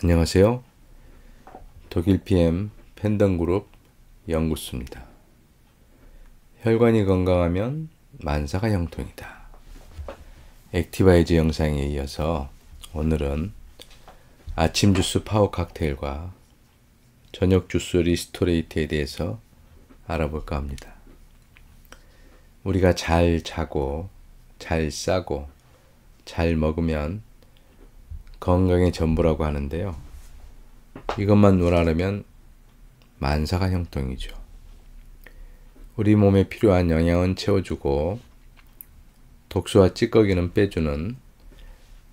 안녕하세요. 독일 PM 팬덤그룹 연구수입니다. 혈관이 건강하면 만사가 형통이다. 액티바이즈 영상에 이어서 오늘은 아침 주스 파워 칵테일과 저녁 주스 리스토레이트에 대해서 알아볼까 합니다. 우리가 잘 자고 잘 싸고 잘 먹으면 건강의 전부라고 하는데요. 이것만 논하려면 만사가 형통이죠. 우리 몸에 필요한 영양은 채워주고 독소와 찌꺼기는 빼주는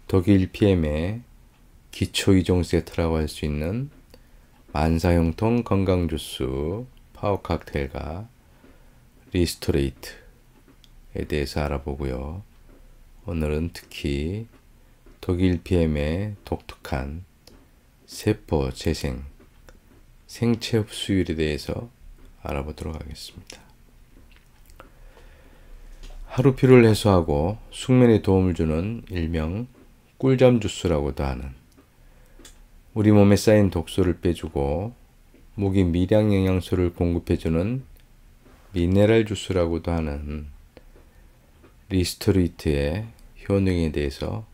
독일 PM의 기초이종 세트라고 할 수 있는 만사형통 건강주스 파워 칵테일과 리스토레이트에 대해서 알아보고요. 오늘은 특히 독일 PM의 독특한 세포 재생, 생체 흡수율에 대해서 알아보도록 하겠습니다. 하루 피로를 해소하고 숙면에 도움을 주는 일명 꿀잠 주스라고도 하는, 우리 몸에 쌓인 독소를 빼주고 목이 미량 영양소를 공급해주는 미네랄 주스라고도 하는 리스토레이트의 효능에 대해서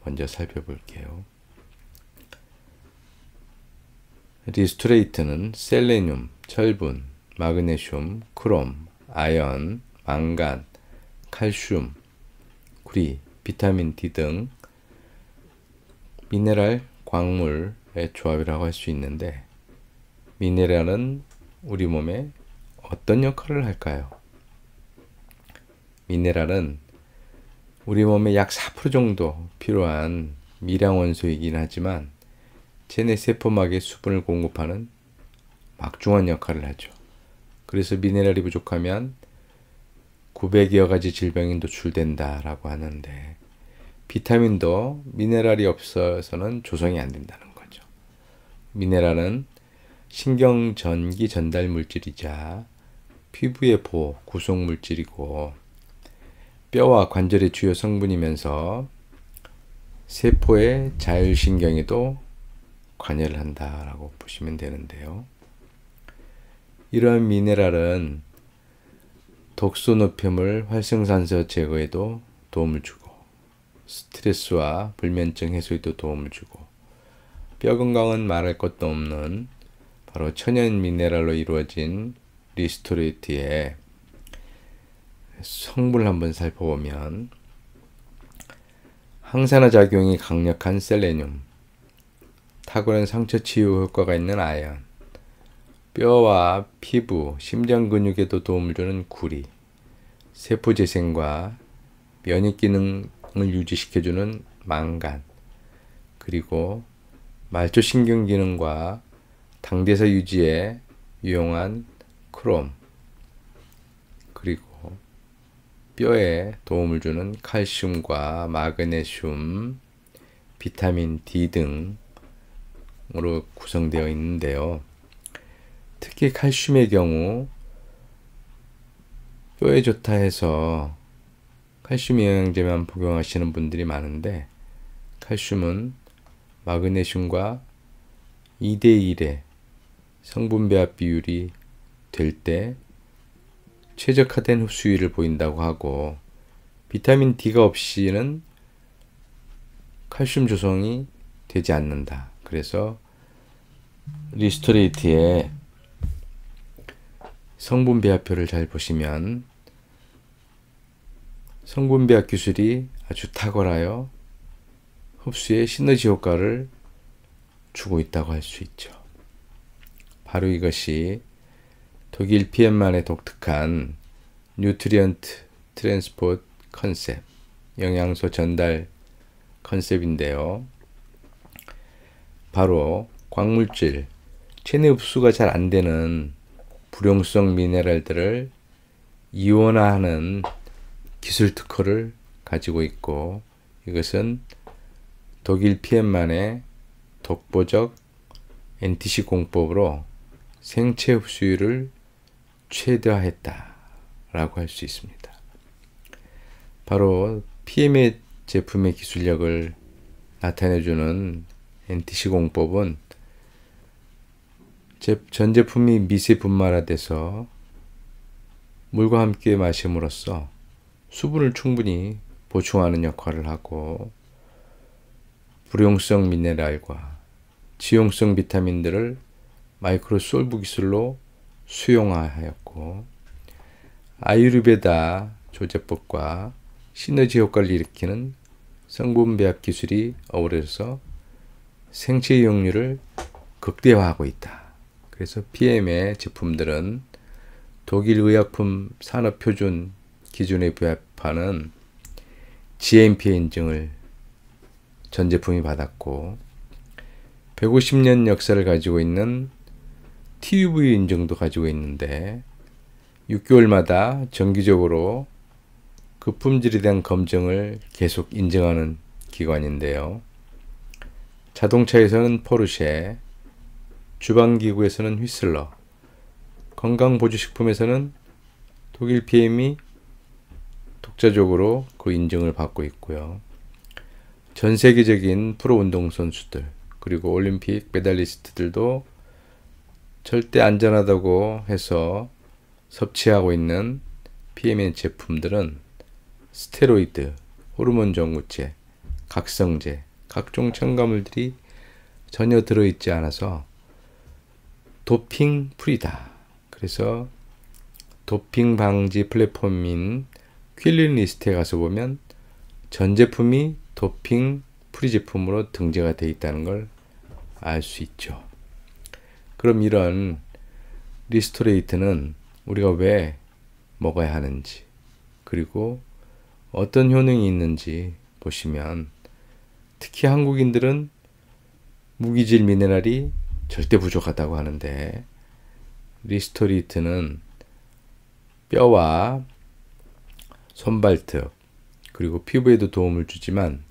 먼저 살펴볼게요. 리스토레이트는 셀레늄, 철분, 마그네슘, 크롬, 아연, 망간, 칼슘, 구리, 비타민 D 등 미네랄, 광물의 조합이라고 할 수 있는데, 미네랄은 우리 몸에 어떤 역할을 할까요? 미네랄은 우리 몸에 약 4% 정도 필요한 미량 원소이긴 하지만 체내 세포막에 수분을 공급하는 막중한 역할을 하죠. 그래서 미네랄이 부족하면 900여 가지 질병이 노출된다라고 하는데, 비타민도 미네랄이 없어서는 조성이 안 된다는 거죠. 미네랄은 신경전기 전달 물질이자 피부의 보호 구성 물질이고, 뼈와 관절의 주요 성분이면서 세포의 자율신경에도 관여를 한다라고 보시면 되는데요. 이러한 미네랄은 독소 노폐물 활성산소 제거에도 도움을 주고, 스트레스와 불면증 해소에도 도움을 주고, 뼈 건강은 말할 것도 없는 바로 천연 미네랄로 이루어진 리스토레이트의 성분을 한번 살펴보면, 항산화 작용이 강력한 셀레늄, 탁월한 상처 치유 효과가 있는 아연, 뼈와 피부, 심장 근육에도 도움을 주는 구리, 세포 재생과 면역 기능을 유지시켜주는 망간, 그리고 말초 신경 기능과 당대사 유지에 유용한 크롬, 그리고 뼈에 도움을 주는 칼슘과 마그네슘, 비타민 D 등으로 구성되어 있는데요. 특히 칼슘의 경우 뼈에 좋다 해서 칼슘 영양제만 복용하시는 분들이 많은데, 칼슘은 마그네슘과 2대1의 성분 배합 비율이 될 때 최적화된 흡수율을 보인다고 하고, 비타민 D가 없이는 칼슘 조성이 되지 않는다. 그래서 리스토레이트의 성분 배합표를 잘 보시면 성분 배합 기술이 아주 탁월하여 흡수에 시너지 효과를 주고 있다고 할 수 있죠. 바로 이것이 독일 PM만의 독특한 뉴트리언트 트랜스포트 컨셉, 영양소 전달 컨셉인데요. 바로 광물질, 체내 흡수가 잘 안 되는 불용성 미네랄들을 이온화하는 기술 특허를 가지고 있고, 이것은 독일 PM만의 독보적 NTC 공법으로 생체 흡수율을 최대화했다라고 할 수 있습니다. 바로 PM의 제품의 기술력을 나타내주는 NTC 공법은 전 제품이 미세 분말화돼서 물과 함께 마심으로써 수분을 충분히 보충하는 역할을 하고 불용성 미네랄과 지용성 비타민들을 마이크로솔브 기술로 수용하였고 아유르베다 조제법과 시너지 효과를 일으키는 성분 배합 기술이 어우러져서 생체 이용률을 극대화하고 있다. 그래서 PM의 제품들은 독일 의약품 산업표준 기준에 부합하는 GMP 인증을 전 제품이 받았고 150년 역사를 가지고 있는 TUV 인증도 가지고 있는데 6개월마다 정기적으로 그 품질에 대한 검증을 계속 인증하는 기관인데요. 자동차에서는 포르쉐, 주방기구에서는 휘슬러, 건강보조식품에서는 독일 PM이 독자적으로 그 인증을 받고 있고요. 전 세계적인 프로 운동선수들 그리고 올림픽 메달리스트들도 절대 안전하다고 해서 섭취하고 있는 PM의 제품들은 스테로이드, 호르몬 정구제, 각성제, 각종 첨가물들이 전혀 들어있지 않아서 도핑 프리다. 그래서 도핑 방지 플랫폼인 퀼린리스트에 가서 보면 전 제품이 도핑 프리 제품으로 등재가 되어 있다는 걸 알 수 있죠. 그럼 이런 리스토레이트는 우리가 왜 먹어야 하는지 그리고 어떤 효능이 있는지 보시면 특히 한국인들은 무기질 미네랄이 절대 부족하다고 하는데 리스토레이트는 뼈와 손발톱 그리고 피부에도 도움을 주지만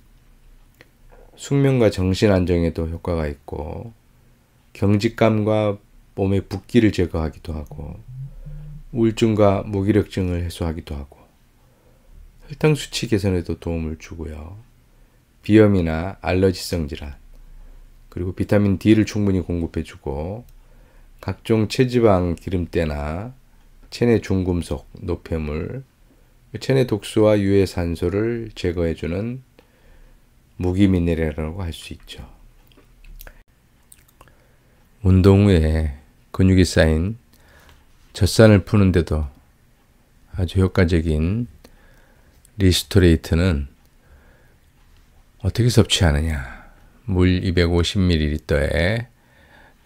숙면과 정신 안정에도 효과가 있고 경직감과 몸의 붓기를 제거하기도 하고 우울증과 무기력증을 해소하기도 하고 혈당 수치 개선에도 도움을 주고요. 비염이나 알러지성 질환 그리고 비타민 D를 충분히 공급해주고 각종 체지방 기름때나 체내 중금속, 노폐물, 체내 독소와 유해 산소를 제거해주는 무기 미네랄이라고 할 수 있죠. 운동 후에 근육이 쌓인 젖산을 푸는데도 아주 효과적인 리스토레이트는 어떻게 섭취하느냐. 물 250ml에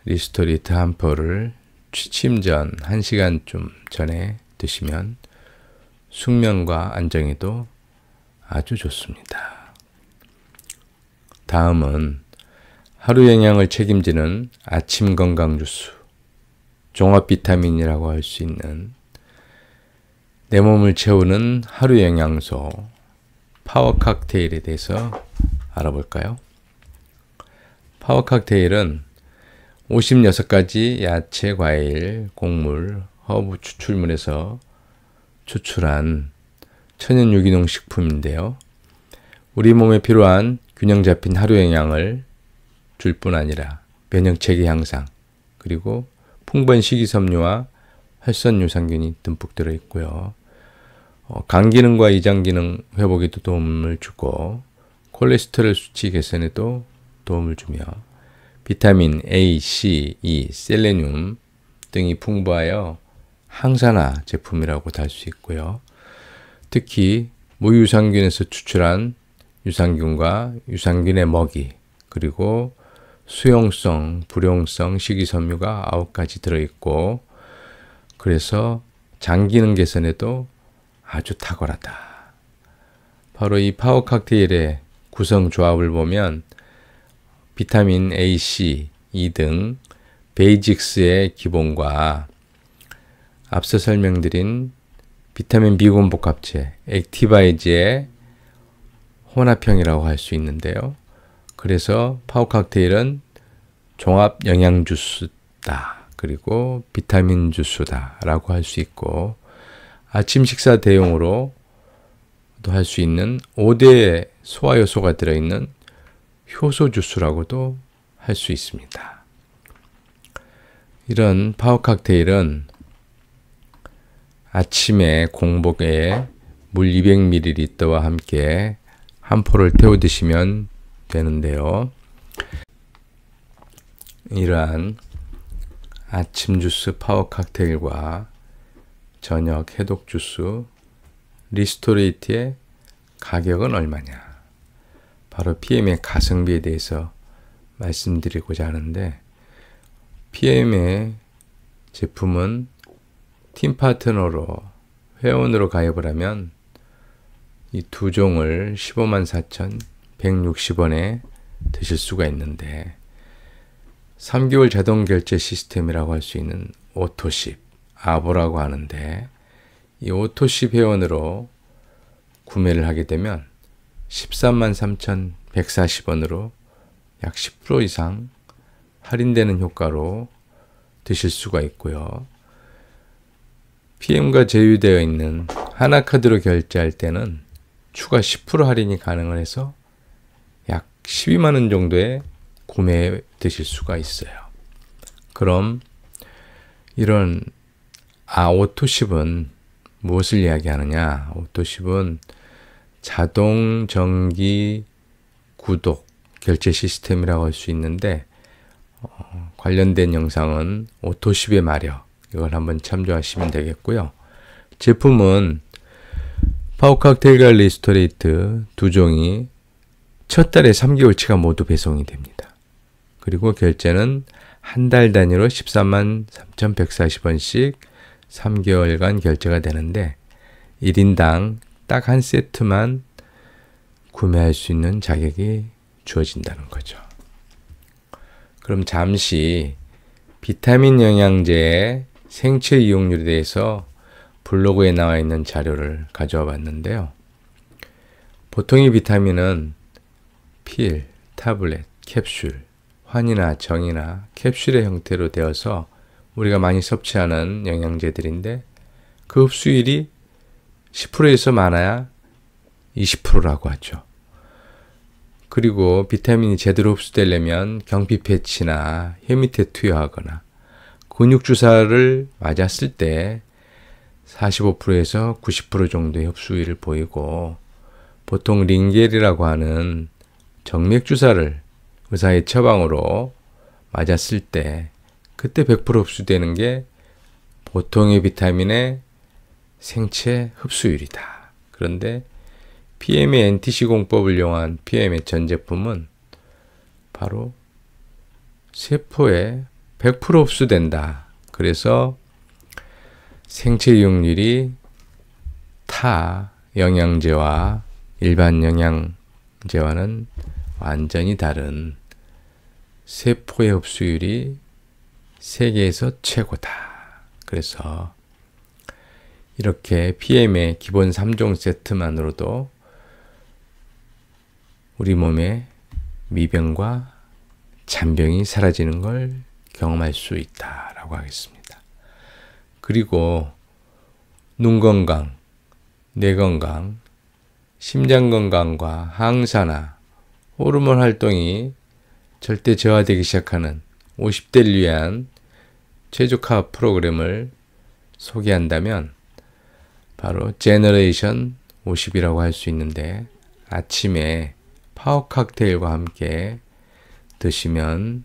리스토레이트 한 포를 취침 전 1시간쯤 전에 드시면 숙면과 안정에도 아주 좋습니다. 다음은 하루 영양을 책임지는 아침 건강 주스, 종합 비타민이라고 할 수 있는 내 몸을 채우는 하루 영양소 파워 칵테일에 대해서 알아볼까요? 파워 칵테일은 56가지 야채, 과일, 곡물, 허브 추출물에서 추출한 천연 유기농 식품인데요. 우리 몸에 필요한 균형 잡힌 하루 영양을 줄 뿐 아니라 면역체계 향상, 그리고 풍부한 식이섬유와 활선 유산균이 듬뿍 들어있고요. 간 기능과 이장 기능 회복에도 도움을 주고 콜레스테롤 수치 개선에도 도움을 주며 비타민 A, C, E, 셀레늄 등이 풍부하여 항산화 제품이라고 할 수 있고요. 특히 무유산균에서 추출한 유산균과 유산균의 먹이 그리고 수용성, 불용성 식이섬유가 9가지 들어있고 그래서 장 기능 개선에도 아주 탁월하다. 바로 이 파워 칵테일의 구성 조합을 보면 비타민 A, C, E 등 베이직스의 기본과 앞서 설명드린 비타민 B군 복합체 액티바이즈의 혼합형이라고 할 수 있는데요. 그래서 파워 칵테일은 종합 영양 주스다. 그리고 비타민 주스다 라고 할 수 있고 아침 식사 대용으로도 할 수 있는 5대 소화 요소가 들어있는 효소 주스라고도 할 수 있습니다. 이런 파워 칵테일은 아침에 공복에 물 200ml와 함께 한 포를 태워 드시면 되는데요. 이러한 아침 주스 파워 칵테일과 저녁 해독 주스 리스토레이트의 가격은 얼마냐? 바로 PM의 가성비에 대해서 말씀드리고자 하는데, PM의 제품은 팀 파트너로 회원으로 가입을 하면 이 두 종을 154,160원에 드실 수가 있는데, 3개월 자동 결제 시스템이라고 할 수 있는 오토십, 아보라고 하는데, 이 오토십 회원으로 구매를 하게 되면 133,140원으로 약 10% 이상 할인되는 효과로 드실 수가 있고요. PM과 제휴되어 있는 하나카드로 결제할 때는 추가 10% 할인이 가능을 해서 약 12만원 정도에 구매해 드실 수가 있어요. 그럼 이런 오토십은 무엇을 이야기하느냐? 오토십은 자동 정기 구독 결제 시스템이라고 할 수 있는데, 관련된 영상은 오토십의 마력, 이걸 한번 참조하시면 되겠고요. 제품은 파워 칵테일과 리스토레이트 두 종이 첫 달에 3개월치가 모두 배송이 됩니다. 그리고 결제는 한 달 단위로 133,140원씩 3개월간 결제가 되는데, 1인당 딱 한 세트만 구매할 수 있는 자격이 주어진다는 거죠. 그럼 잠시 비타민 영양제의 생체 이용률에 대해서 블로그에 나와 있는 자료를 가져와 봤는데요. 보통의 비타민은 필, 타블렛, 캡슐, 환이나 정이나 캡슐의 형태로 되어서 우리가 많이 섭취하는 영양제들인데, 그 흡수율이 10%에서 많아야 20%라고 하죠. 그리고 비타민이 제대로 흡수되려면 경피 패치나 혀 밑에 투여하거나 근육 주사를 맞았을 때 45%에서 90% 정도의 흡수율을 보이고, 보통 링겔이라고 하는 정맥 주사를 의사의 처방으로 맞았을 때 그때 100% 흡수되는 게 보통의 비타민의 생체 흡수율이다. 그런데 PM의 NTC 공법을 이용한 PM의 전 제품은 바로 세포에 100% 흡수된다. 그래서 생체 이용률이 타 영양제와 일반 영양제와는 완전히 다른, 세포의 흡수율이 세계에서 최고다. 그래서 이렇게 PM의 기본 3종 세트만으로도 우리 몸의 미병과 잔병이 사라지는 걸 경험할 수 있다라고 하겠습니다. 그리고 눈 건강, 뇌 건강, 심장 건강과 항산화, 호르몬 활동이 절대 저하되기 시작하는 50대를 위한 최적화 프로그램을 소개한다면 바로 제너레이션 50이라고 할 수 있는데, 아침에 파워 칵테일과 함께 드시면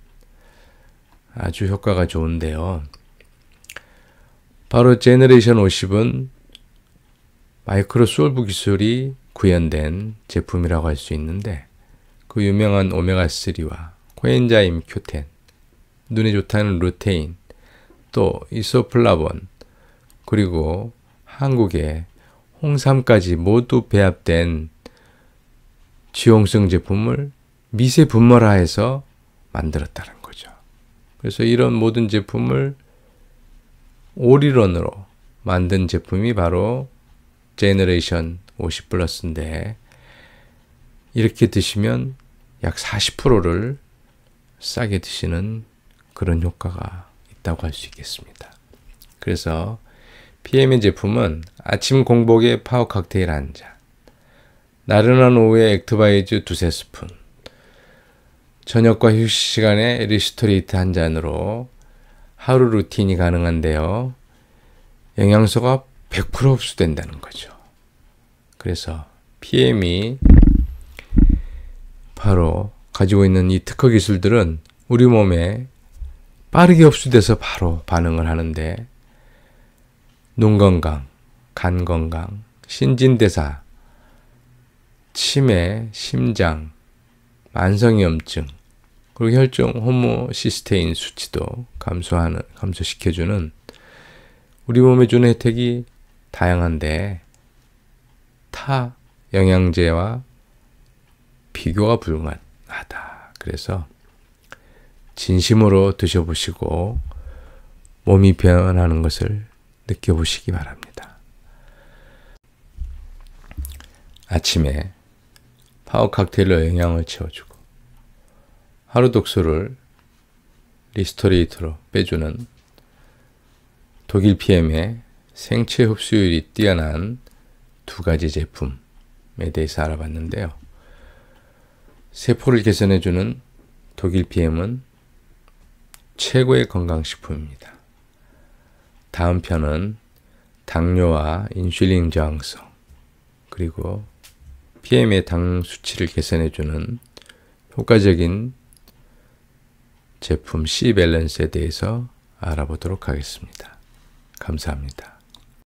아주 효과가 좋은데요. 바로 제너레이션 50은 마이크로솔브 기술이 구현된 제품이라고 할 수 있는데, 그 유명한 오메가3와 코엔자임 Q10, 눈에 좋다는 루테인, 또 이소플라본, 그리고 한국의 홍삼까지 모두 배합된 지용성 제품을 미세 분말화해서 만들었다는 거죠. 그래서 이런 모든 제품을 올인원으로 만든 제품이 바로 제너레이션 50 플러스인데, 이렇게 드시면 약 40%를 싸게 드시는 그런 효과가 있다고 할 수 있겠습니다. 그래서 PM의 제품은 아침 공복에 파워 칵테일 한 잔, 나른한 오후에 액티바이즈 두세 스푼, 저녁과 휴식 시간에 리스토레이트 한 잔으로 하루 루틴이 가능한데요. 영양소가 100% 흡수된다는 거죠. 그래서 PM이 바로 가지고 있는 이 특허 기술들은 우리 몸에 빠르게 흡수돼서 바로 반응을 하는데 눈 건강, 간 건강, 신진대사, 치매, 심장, 만성염증, 그리고 혈중 호모시스테인 수치도 감소시켜주는 우리 몸에 주는 혜택이 다양한데 타 영양제와 비교가 불가능하다. 그래서 진심으로 드셔보시고 몸이 변하는 것을 느껴보시기 바랍니다. 아침에 파워 칵테일로 영양을 채워주고 하루 독소를 리스토레이트로 빼주는 독일 PM의 생체 흡수율이 뛰어난 두 가지 제품에 대해서 알아봤는데요. 세포를 개선해주는 독일 PM은 최고의 건강식품입니다. 다음 편은 당뇨와 인슐린 저항성, 그리고 PM의 당 수치를 개선해주는 효과적인 제품 C 밸런스에 대해서 알아보도록 하겠습니다. 감사합니다.